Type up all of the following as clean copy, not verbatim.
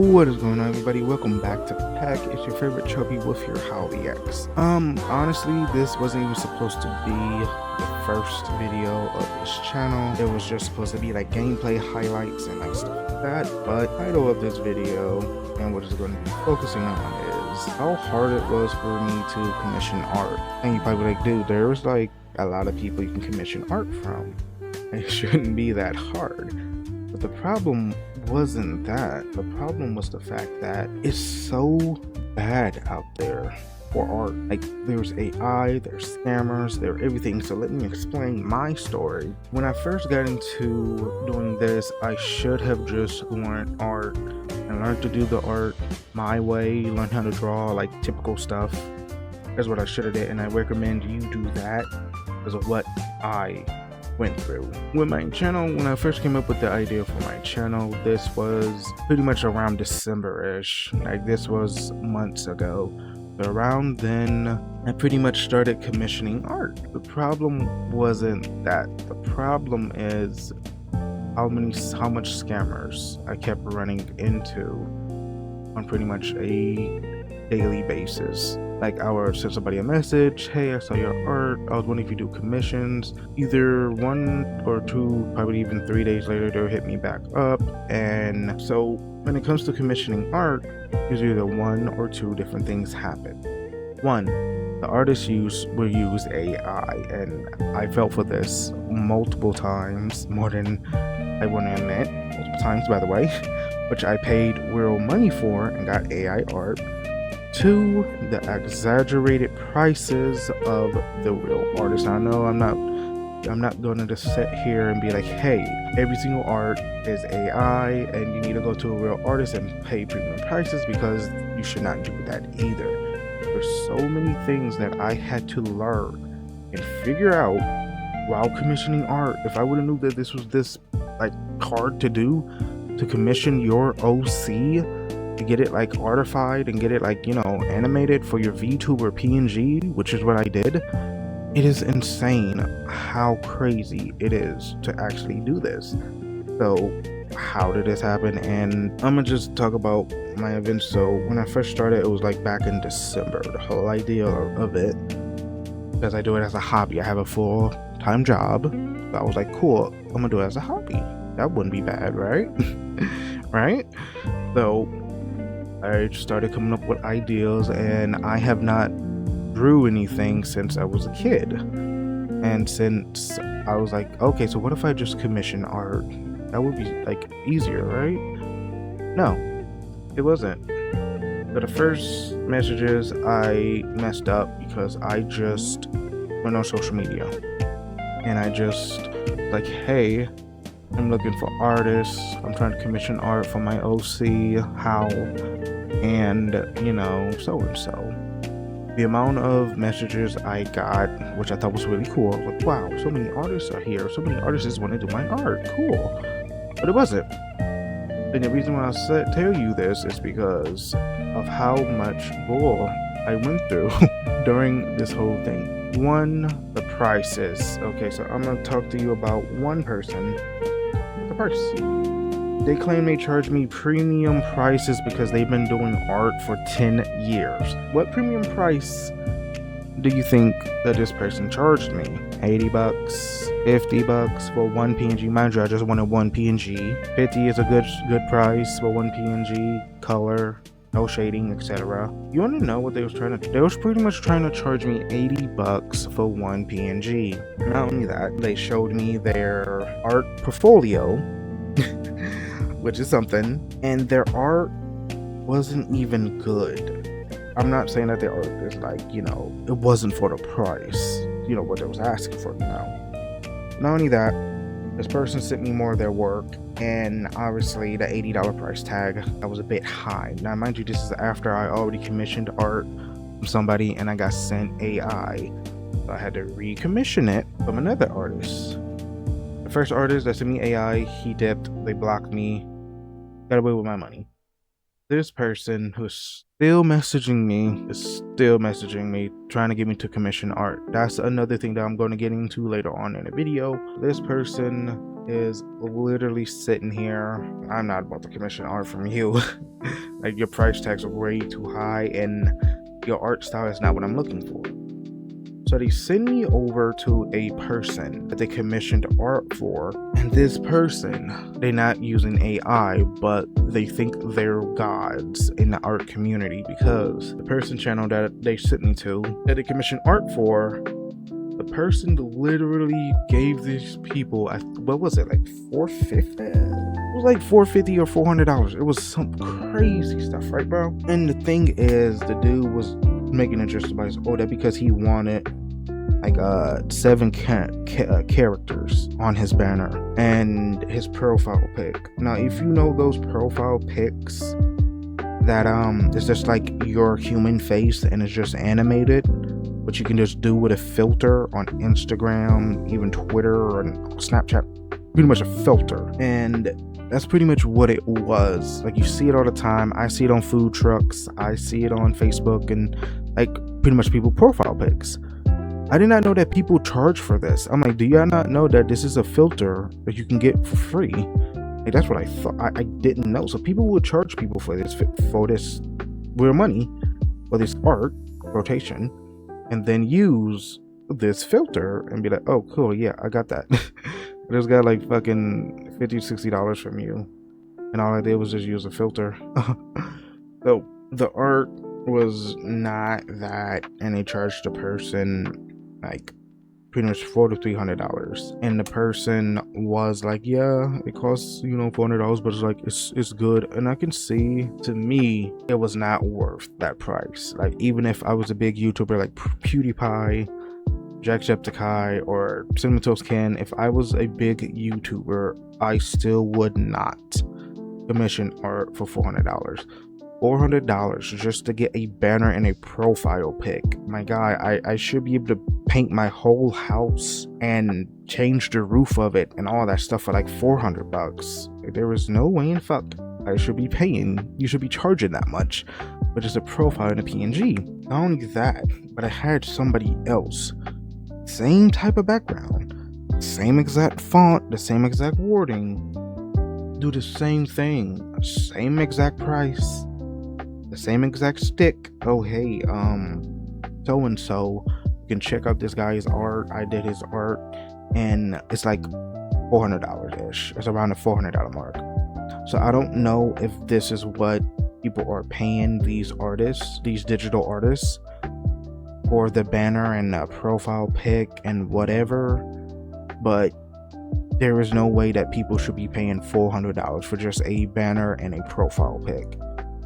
What is going on, everybody? Welcome back to the pack. It's your favorite chubby with your HowieX. Honestly, this wasn't even supposed to be the first video of this channel. It was just supposed to be like gameplay highlights and like stuff like that. But the title of this video and what it's going to be focusing on is how hard it was for me to commission art. And you probably like, dude, there's like a lot of people you can commission art from. It shouldn't be that hard. But the problem wasn't that. The problem was the fact that it's so bad out there for art. Like, there's AI, there's scammers, there's everything. So let me explain my story. When I first got into doing this, I should have just learned art and learned to do the art my way, learn how to draw like typical stuff. That's what I should have did, and I recommend you do that because of what I went through with my channel. When I first came up with the idea for my channel, this was pretty much around December-ish. Like, this was months ago. But around then, I pretty much started commissioning art. The problem wasn't that. The problem is how much scammers I kept running into on pretty much a daily basis. Like, I would send somebody a message, hey, I saw your art, I was wondering if you do commissions. Either 1 or 2, probably even 3 days later, they'll hit me back up. And so when it comes to commissioning art, there's either 1 or 2 different things happen. 1, the artists will use AI, and I fell for this multiple times, more than I want to admit, multiple times by the way, which I paid real money for and got AI art. 2, the exaggerated prices of the real artists. I know I'm not going to just sit here and be like, hey, every single art is AI and you need to go to a real artist and pay premium prices, because you should not do that either. There's so many things that I had to learn and figure out while commissioning art. If I would have knew that this was this like hard to do, to commission your OC, to get it like artified and get it like, you know, animated for your VTuber PNG, which is what I did. It is insane how crazy it is to actually do this. So how did this happen? And I'm gonna just talk about my events. So when I first started, it was like back in December. The whole idea of it, because I do it as a hobby, I have a full-time job, so I was like, cool, I'm gonna do it as a hobby. That wouldn't be bad, right? Right? So I started coming up with ideas, and I have not drew anything since I was a kid. And since I was like, okay, so what if I just commission art? That would be like easier, right? No, it wasn't. But the first messages I messed up because I just went on social media and I just like, hey, I'm looking for artists, I'm trying to commission art for my OC, how, and you know, so and so. The amount of messages I got, which I thought was really cool, I was like, wow, so many artists are here, so many artists want to do my art, cool. But it wasn't. And the reason why I tell you this is because of how much bull I went through during this whole thing. 1, the prices. Okay, so I'm gonna talk to you about one person. The price. They claim they charge me premium prices because they've been doing art for 10 years. What premium price do you think that this person charged me? 80 bucks, 50 bucks for one PNG. Mind you, I just wanted one PNG. 50 is a good price for one PNG, color, no shading, etc. You want to know what they was trying to do? They was pretty much trying to charge me 80 bucks for one PNG. Not only that, they showed me their art portfolio, which is something, and their art wasn't even good. I'm not saying that their art is like, you know, it wasn't for the price, you know, what they was asking for, you know. Not only that, this person sent me more of their work, and obviously the $80 price tag, that was a bit high. Now mind you, this is after I already commissioned art from somebody and I got sent AI, so I had to recommission it from another artist. The first artist that sent me AI, he dipped, they blocked me, got away with my money. This person who's still messaging me, trying to get me to commission art. That's another thing that I'm going to get into later on in the video. This person is literally sitting here. I'm not about to commission art from you. Like, your price tags are way too high and your art style is not what I'm looking for. So they send me over to a person that they commissioned art for, and this person, they're not using AI, but they think they're gods in the art community, because the person channel that they sent me to, that they commissioned art for, the person literally gave these people, what was it, like $450? It was like $450 or $400. It was some crazy stuff, right, bro? And the thing is, the dude was making it just about his order because he wanted like 7 characters on his banner and his profile pic. Now, if you know those profile pics that it's just like your human face and it's just animated, but you can just do with a filter on Instagram, even Twitter and Snapchat, pretty much a filter. And that's pretty much what it was. Like, you see it all the time. I see it on food trucks, I see it on Facebook, and like pretty much people profile pics. I did not know that people charge for this. I'm like, do y'all not know that this is a filter that you can get for free? Like, that's what I thought. I didn't know. So people would charge people for this real money, for this art rotation, and then use this filter and be like, oh cool, yeah, I got that. I just got like fucking $50-$60 from you, and all I did was just use a filter. So the art was not that, and they charged the person like pretty much $400 to $300, and the person was like, yeah, it costs, you know, $400, but it's like it's good. And I can see, to me, it was not worth that price. Like, even if I was a big YouTuber like PewDiePie, Jacksepticeye, or Cinnamon Ken, if I was a big YouTuber, I still would not commission art for $400. $400 just to get a banner and a profile pic. My guy, I should be able to paint my whole house and change the roof of it and all that stuff for like $400. There is no way in fuck I should be paying, you should be charging that much, but just a profile and a PNG. Not only that, but I had somebody else, same type of background, same exact font, the same exact wording, do the same thing, same exact price, the same exact stick. Oh hey, so and so, you can check out this guy's art. I did his art, and it's like $400 ish. It's around the $400 mark. So I don't know if this is what people are paying these artists, these digital artists, for the banner and the profile pic and whatever, but there is no way that people should be paying $400 for just a banner and a profile pic.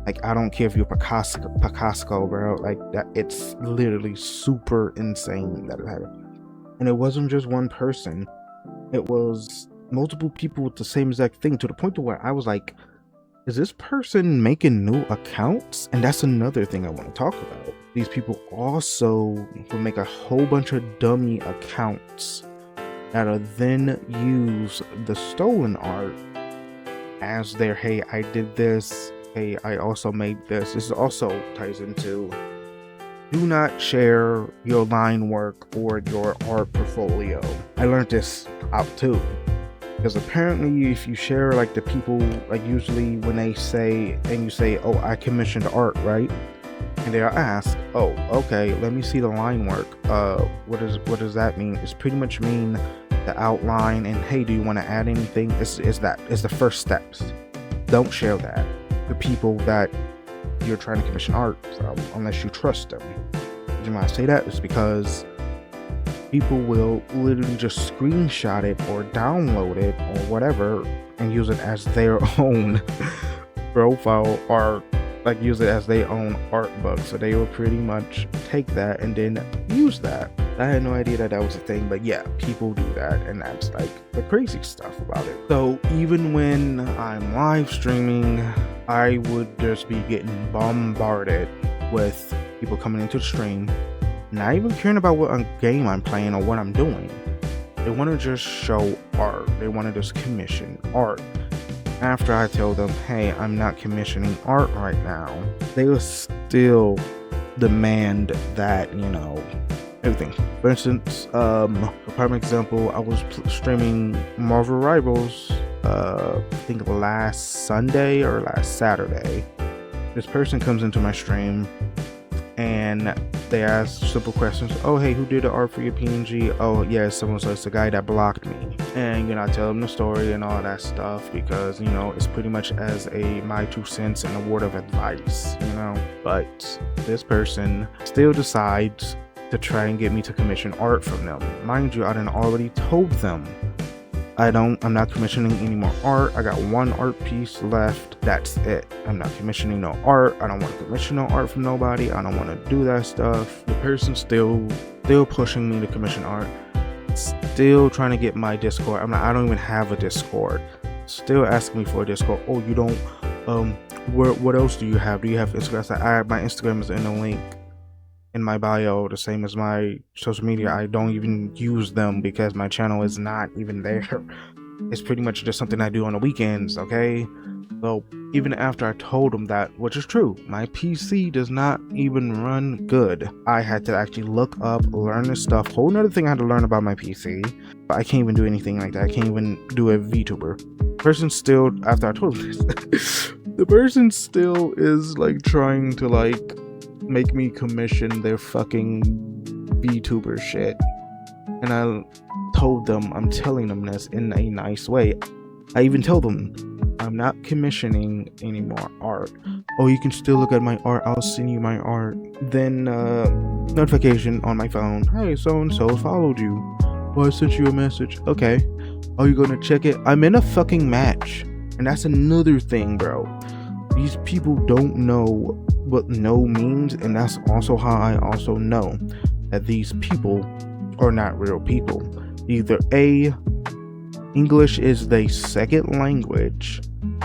Like, I don't care if you're Picasso, bro. Like, that, it's literally super insane that it happened. And it wasn't just one person. It was multiple people with the same exact thing, to the point to where I was like, is this person making new accounts? And that's another thing I want to talk about. These people also will make a whole bunch of dummy accounts that'll then use the stolen art as their, hey, I did this, hey, I also made this. This also ties into, do not share your line work or your art portfolio. I learned this out too, because apparently if you share, like, the people, like, usually when they say, and you say, oh, I commissioned art, right? And they'll ask, oh, okay, let me see the line work. What does that mean? It's pretty much mean the outline, and hey, do you want to add anything? Is the first steps. Don't share that to people that you're trying to commission art from, unless you trust them. The reason why I say that is because people will literally just screenshot it or download it or whatever and use it as their own profile art, like use it as their own art book. So they will pretty much take that and then use that. I had no idea that that was a thing, but yeah, people do that, and that's like the crazy stuff about it. So even when I'm live streaming, I would just be getting bombarded with people coming into the stream, not even caring about what game I'm playing or what I'm doing. They want to just show art. They want to just commission art. After I tell them, hey, I'm not commissioning art right now, they will still demand that, you know, everything. For instance, a prime example, I was streaming Marvel Rivals, I think last Sunday or last Saturday. This person comes into my stream and they ask simple questions. Oh, hey, who did the art for your PNG? Oh, yeah, someone says it's the guy that blocked me. And, you know, I tell them the story and all that stuff because, you know, it's pretty much as my 2 cents and a word of advice, you know. But this person still decides to try and get me to commission art from them. Mind you, I done already told them I'm not commissioning any more art. I got 1 art piece left. That's it. I'm not commissioning no art. I don't want to commission no art from nobody. I don't want to do that stuff. The person's still pushing me to commission art. Still trying to get my Discord. I don't even have a Discord. Still asking me for a Discord. Oh, you don't. What else do you have? Do you have Instagram? My Instagram is in the link in my bio, the same as my social media. I don't even use them because my channel is not even there. It's pretty much just something I do on the weekends, okay? So even after I told them that, which is true, my PC does not even run good. I had to actually look up, learn this stuff. Whole nother thing I had to learn about my PC. But I can't even do anything like that. I can't even do a VTuber. Person still, after I told them this, the person still is like trying to like make me commission their fucking VTuber shit. And I told them, I'm telling them this in a nice way. I even tell them I'm not commissioning any more art. Oh, you can still look at my art. I'll send you my art. Then notification on my phone. Hey, so and so followed you. Oh, I sent you a message. Okay. Are you gonna check it? I'm in a fucking match. And that's another thing, bro. These people don't know what no means, and that's also how I also know that these people are not real people. Either A, English is their second language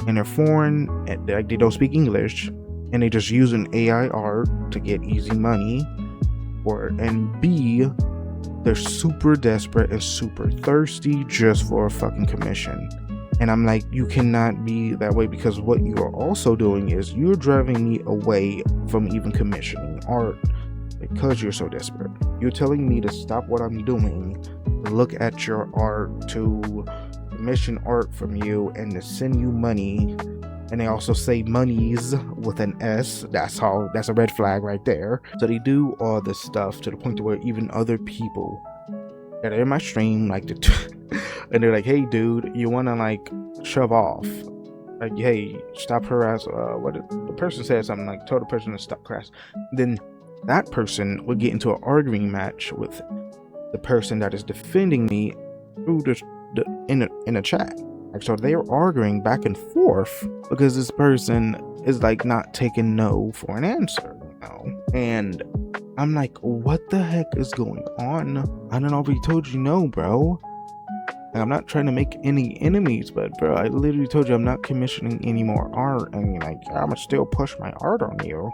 and they're foreign and they don't speak English and they just use an AI art to get easy money, and B, they're super desperate and super thirsty just for a fucking commission. And I'm like, you cannot be that way, because what you are also doing is you're driving me away from even commissioning art because you're so desperate. You're telling me to stop what I'm doing, look at your art, to commission art from you, and to send you money. And they also say monies with an S. That's a red flag right there. So they do all this stuff to the point to where even other people that are in my stream like to and they're like, hey dude, you wanna like shove off, like, hey, stop harass, the person said something, like told the person to stop harass. Then that person would get into an arguing match with the person that is defending me through in a chat. Like, so they're arguing back and forth because this person is like not taking no for an answer, you know? And I'm like, what the heck is going on? I don't know if he told you no, bro. Like, I'm not trying to make any enemies, but bro, I literally told you I'm not commissioning any more art. I mean, like, I'ma still push my art on you.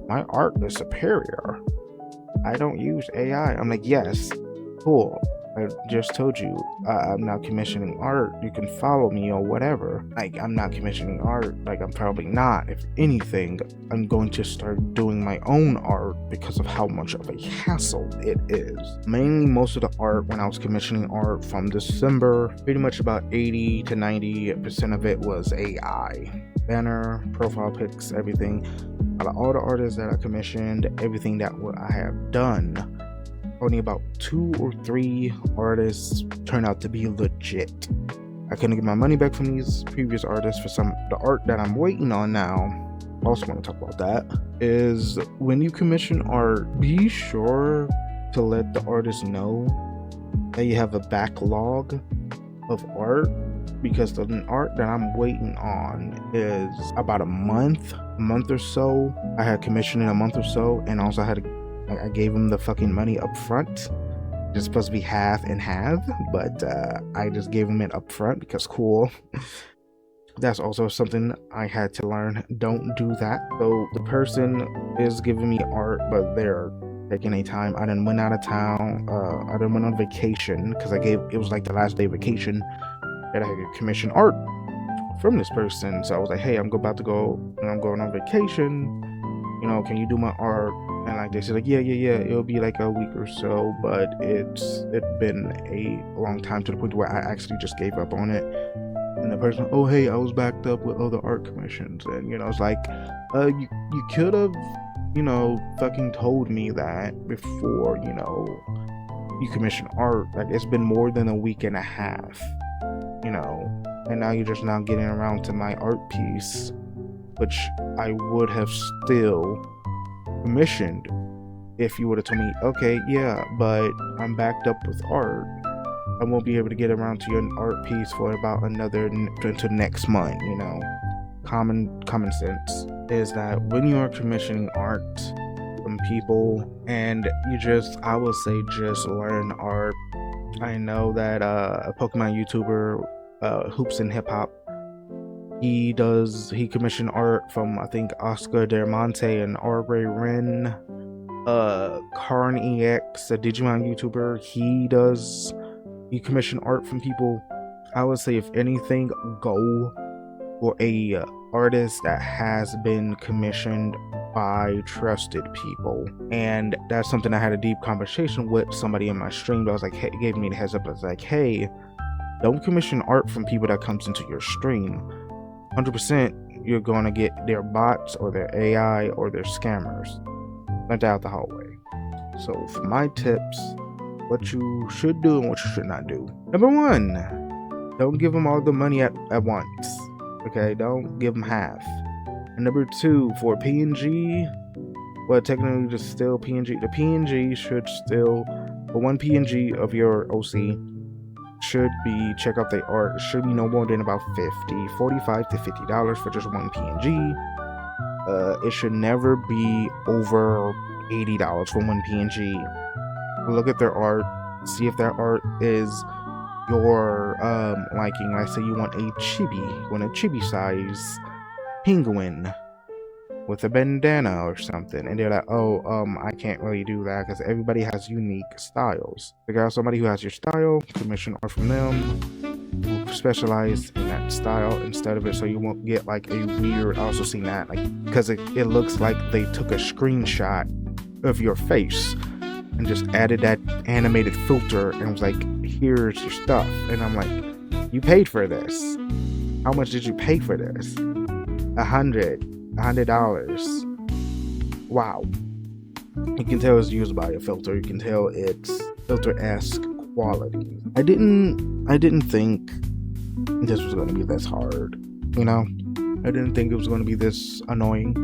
My art is superior. I don't use AI. I'm like, yes, cool. I just told you I'm not commissioning art. You can follow me or whatever. Like, I'm not commissioning art. Like, I'm probably not. If anything, I'm going to start doing my own art because of how much of a hassle it is. Mainly, most of the art, when I was commissioning art from December, pretty much about 80 to 90% of it was AI. Banner, profile pics, everything. Out of all the artists that I commissioned, everything that I have done, only about 2 or 3 artists turn out to be legit. I couldn't get my money back from these previous artists for the art that I'm waiting on now. I also want to talk about that is when you commission art, be sure to let the artist know that you have a backlog of art, because the art that I'm waiting on is about a month or so. I had commissioned in a month or so, and also I gave him the fucking money up front. It's supposed to be half and half, but I just gave him it up front because cool. That's also something I had to learn. Don't do that. So the person is giving me art, but they're taking a time. I done went out of town. I done went on vacation because it was like the last day of vacation that I had commissioned art from this person. So I was like, hey, I'm going on vacation. You know, can you do my art? And like they said, like, yeah, it'll be like a week or so, but it's been a long time, to the point where I actually just gave up on it. And the person, oh hey, I was backed up with other art commissions, and it's like, you could have, fucking told me that before, you commission art. Like, it's been more than a week and a half, and now you're just now getting around to my art piece, which I would have still commissioned if you would have told me, okay, yeah, but I'm backed up with art. I won't be able to get around to your art piece for about until next month. Common sense is that when you are commissioning art from people, and I would say just learn art. I know that a Pokemon YouTuber, Hoops and Hip Hop, he commissioned art from, I think, Oscar Dermonte and Aubrey Wren. Karn EX, a Digimon YouTuber, he commissioned art from people. I would say, if anything, go for a artist that has been commissioned by trusted people. And that's something I had a deep conversation with somebody in my stream. I was like, hey, gave me the heads up. I was like, hey, don't commission art from people that comes into your stream. 100% you're going to get their bots or their AI or their scammers. Let that out the hallway. So for my tips, what you should do and what you should not do. Number 1, don't give them all the money at once. Okay, don't give them half. And number 2, for PNG, well, technically just still PNG. The PNG should still, for one PNG of your OC, should be, check out the art, it should be no more than about $45 to $50 for just one PNG. It should never be over $80 for one PNG. Look at their art, see if their art is your liking. Like, say you want a chibi size penguin with a bandana or something, and they're like, oh, I can't really do that because everybody has unique styles. Figure out somebody who has your style, commission art from them, who specialize in that style instead of it, so you won't get like a weird, I also seen that, like, because it looks like they took a screenshot of your face and just added that animated filter and was like, here's your stuff. And I'm like, you paid for this. How much did you pay for this? $100. Wow. You can tell it's used by a filter. You can tell it's filter-esque quality. I didn't think this was going to be this hard, I didn't think it was going to be this annoying.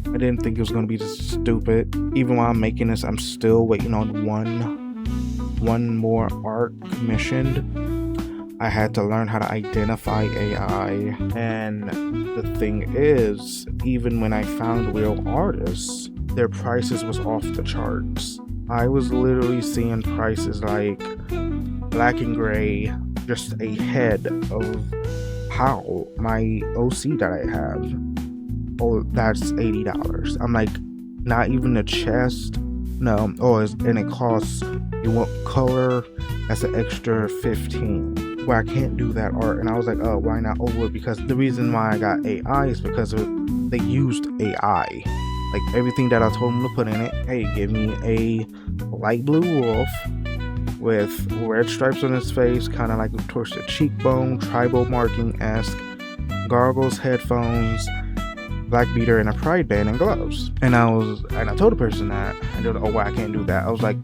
I didn't think it was going to be this stupid. Even while I'm making this, I'm still waiting on one more art commissioned. I had to learn how to identify AI. And the thing is, even when I found real artists, their prices was off the charts. I was literally seeing prices like black and gray, just a head of how my OC that I have. Oh, that's $80. I'm like, not even the chest. No. Oh, and it costs, you want color, that's an extra $15. Well, I can't do that art. And I was like, oh, why not over it? Because the reason why I got AI is because they used AI. Like, everything that I told them to put in it. Hey, give me a light blue wolf with red stripes on his face, kind of like towards the cheekbone, tribal marking-esque, goggles, headphones, black beater, and a pride band and gloves. And I told the person that, and they're like, oh, well, I can't do that. I was like,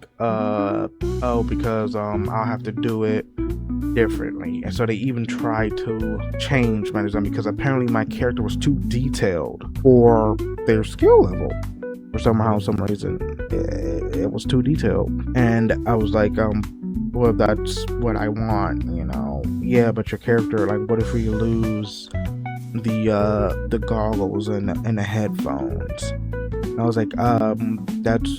because I'll have to do it differently. And so they even tried to change my design because apparently my character was too detailed for their skill level. For some reason, it was too detailed. And I was like, well, that's what I want, Yeah, but your character, like, what if we lose the goggles and the headphones? And I was like, that's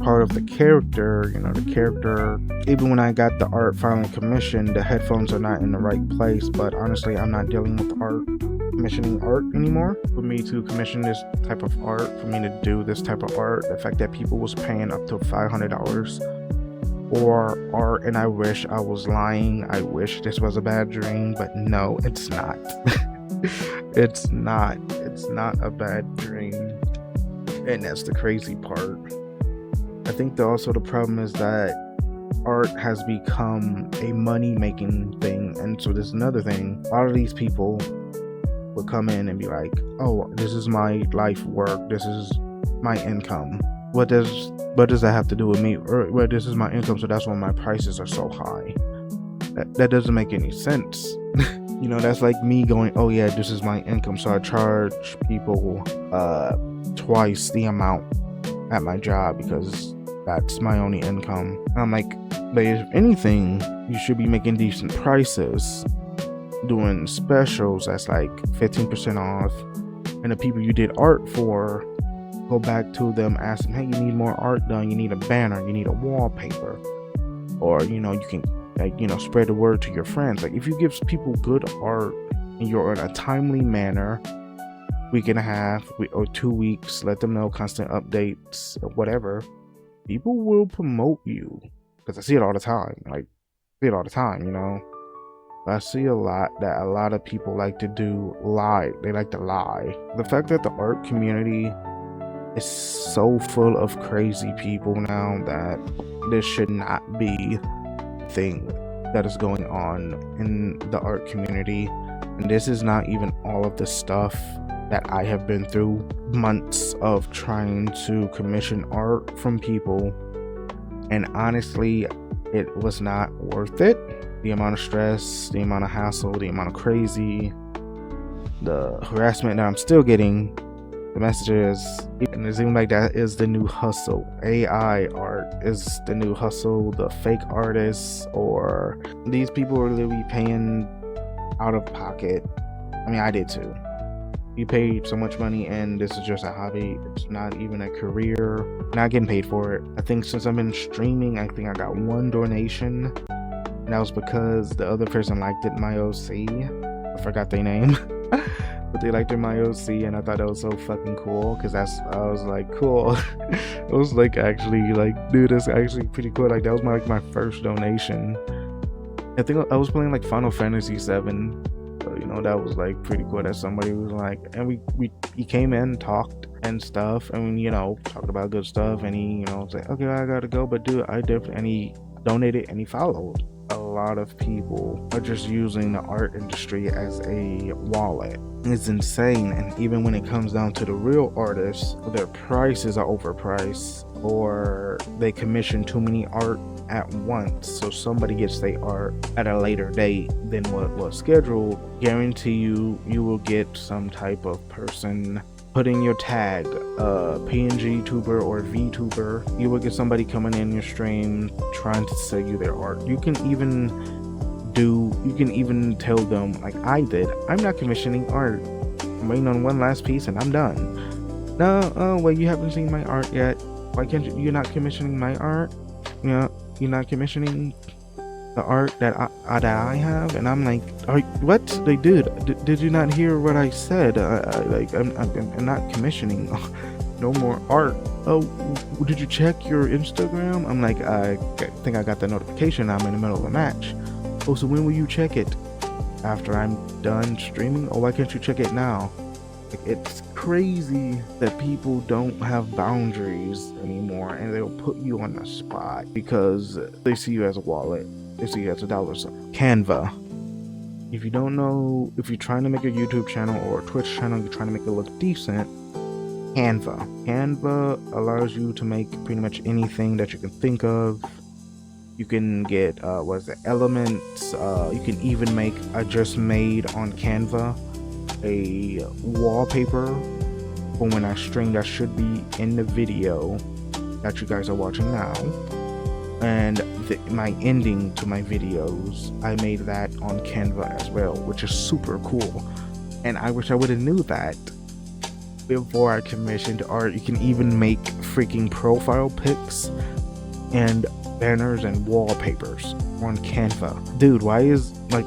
part of the character, the character. Even when I got the art finally commissioned, the headphones are not in the right place. But honestly, I'm not dealing with commissioning art anymore. For me to commission this type of art, for me to do this type of art, the fact that people was paying up to $500 for art, and I wish I was lying. I wish this was a bad dream, but no, it's not. It's not a bad dream. And that's the crazy part. I think that also the problem is that art has become a money-making thing. And so there's another thing. A lot of these people would come in and be like, oh, this is my life work. This is my income. What does that have to do with me? Or, well, this is my income, so that's why my prices are so high. That doesn't make any sense. You know, that's like me going, oh yeah, this is my income, so I charge people twice the amount at my job because that's my only income. And I'm like, but if anything, you should be making decent prices, doing specials that's like 15% off, and the people you did art for, go back to them, ask them, hey, you need more art done, you need a banner, you need a wallpaper, or you know, you can, like, you know, spread the word to your friends. Like, if you give people good art and you're in a timely manner, week and a half or 2 weeks, let them know, constant updates or whatever, people will promote you. Because I see it all the time. Like, I see it all the time, you know. I see a lot that a lot of people like to do lie. They like to lie. The fact that the art community is so full of crazy people now that this should not be a thing that is going on in the art community. And this is not even all of the stuff that I have been through. Months of trying to commission art from people, and honestly, it was not worth it. The amount of stress, the amount of hassle, the amount of crazy, the harassment that I'm still getting, the messages, and it seems like that is the new hustle. AI art is the new hustle. The fake artists, or these people are literally paying out of pocket. I mean, I did too. You paid so much money, and this is just a hobby. It's not even a career. Not getting paid for it. I think since I've been streaming, I think I got one donation, and that was because the other person liked it in my OC. I forgot their name, but they liked it in my OC, and I thought that was so fucking cool. Because I was like, cool. It was like, actually, like, dude, that's actually pretty cool. Like, that was my first donation. I think I was playing like Final Fantasy 7. You know, that was like pretty cool that somebody was like, and he came in, talked and stuff, and you know, talked about good stuff, and he, you know, was like, okay, I gotta go, but dude, I definitely, and he donated and he followed. A lot of people are just using the art industry as a wallet. It's insane. And even when it comes down to the real artists, their prices are overpriced, or they commission too many art at once, so somebody gets their art at a later date than what was scheduled. Guarantee you will get some type of person putting your tag, PNG tuber or VTuber. You will get somebody coming in your stream trying to sell you their art. You can even tell them, like I did, I'm not commissioning art. I'm waiting on one last piece and I'm done. No, well, you haven't seen my art yet. Why can't you're not commissioning my art? You know, you're not commissioning the art that I have. And I'm like, what? They did you not hear what I said? Like, I'm not commissioning no more art. Oh, did you check your Instagram? I'm like, I think I got the notification. I'm in the middle of a match. Oh, so when will you check it? After I'm done streaming? Oh, why can't you check it now? Like, it's crazy that people don't have boundaries anymore, and they'll put you on the spot because they see you as a wallet. They see you as a dollar sign. Canva. If you don't know, if you're trying to make a YouTube channel or a Twitch channel, you're trying to make it look decent, Canva allows you to make pretty much anything that you can think of. You can get elements. You can even make, I just made on Canva a wallpaper for when I stream that should be in the video that you guys are watching now, and my ending to my videos, I made that on Canva as well, which is super cool. And I wish I would have knew that before I commissioned art. You can even make freaking profile pics and banners and wallpapers on Canva. Dude, why is, like,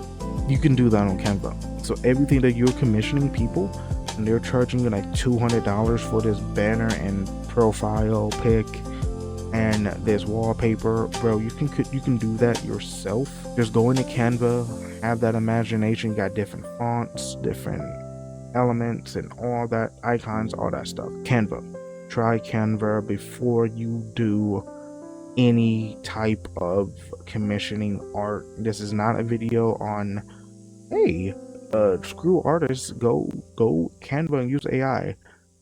you can do that on Canva. So everything that you're commissioning people, and they're charging you like $200 for this banner and profile pic and this wallpaper, bro, you can do that yourself. Just go into Canva, have that imagination. You got different fonts, different elements, and all that, icons, all that stuff. Canva, try Canva before you do any type of commissioning art. This is not a video on, hey, screw artists, go Canva and use AI.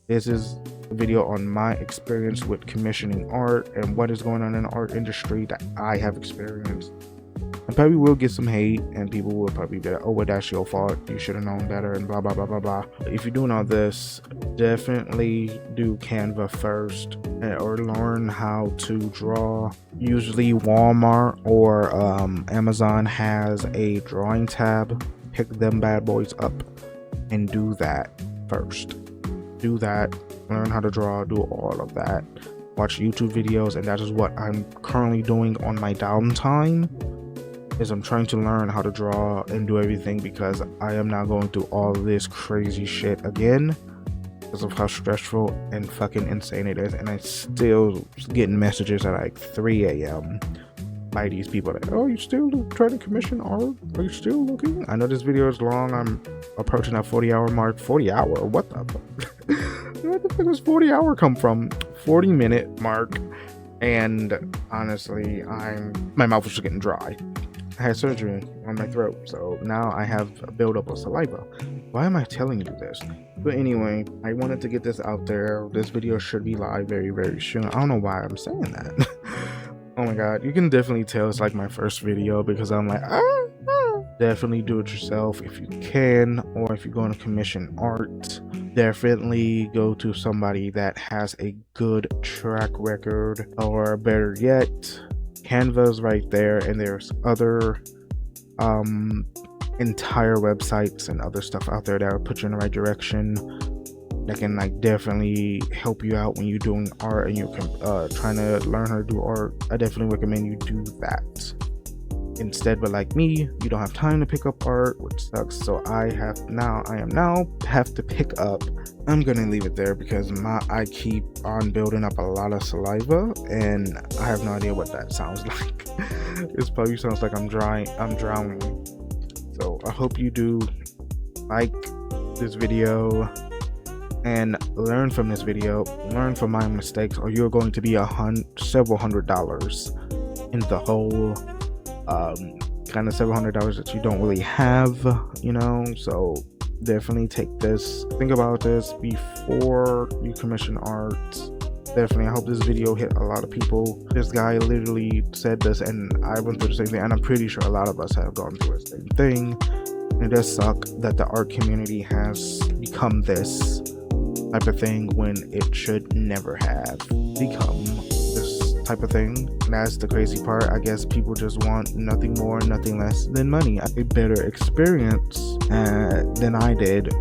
This is a video on my experience with commissioning art and what is going on in the art industry that I have experienced. I probably will get some hate, and people will probably be like, oh, well, that's your fault, you should have known better, and blah blah blah blah blah. If you're doing all this, definitely do Canva first, or learn how to draw. Usually Walmart or Amazon has a drawing tab. Pick them bad boys up and do that first. Do that, learn how to draw, do all of that, watch YouTube videos. And that is what I'm currently doing on my downtime, is I'm trying to learn how to draw and do everything, because I am now going through all this crazy shit again because of how stressful and fucking insane it is. And I still getting messages at like 3 a.m. by these people like, oh, you still trying to commission art? Are you still looking? I know this video is long. I'm approaching that 40-hour mark. 40 hour? What the fuck? Where the fuck does 40 hour come from? 40-minute mark. And honestly, my mouth was just getting dry. I had surgery on my throat, so now I have a buildup of saliva. Why am I telling you this? But anyway, I wanted to get this out there. This video should be live very, very soon. I don't know why I'm saying that. Oh my god, you can definitely tell it's like my first video, because I'm like, definitely do it yourself if you can, or if you're going to commission art, definitely go to somebody that has a good track record, or better yet, Canva's right there, and there's other entire websites and other stuff out there that will put you in the right direction, that can like definitely help you out when you're doing art and you're trying to learn how to do art. I definitely recommend you do that instead. But like me, you don't have time to pick up art, which sucks. So I am now have to pick up. I'm gonna leave it there because I keep on building up a lot of saliva, and I have no idea what that sounds like. It probably sounds like I'm drowning. So I hope you do like this video and learn from this video, learn from my mistakes, or you're going to be several $100s in the hole. Kind of several $100s that you don't really have, you know. So definitely think about this before you commission art. Definitely, I hope this video hit a lot of people. This guy literally said this, and I went through the same thing, and I'm pretty sure a lot of us have gone through the same thing. And it does suck that the art community has become this type of thing when it should never have become this type of thing. And that's the crazy part. I guess people just want nothing more, nothing less than money. A better experience than I did.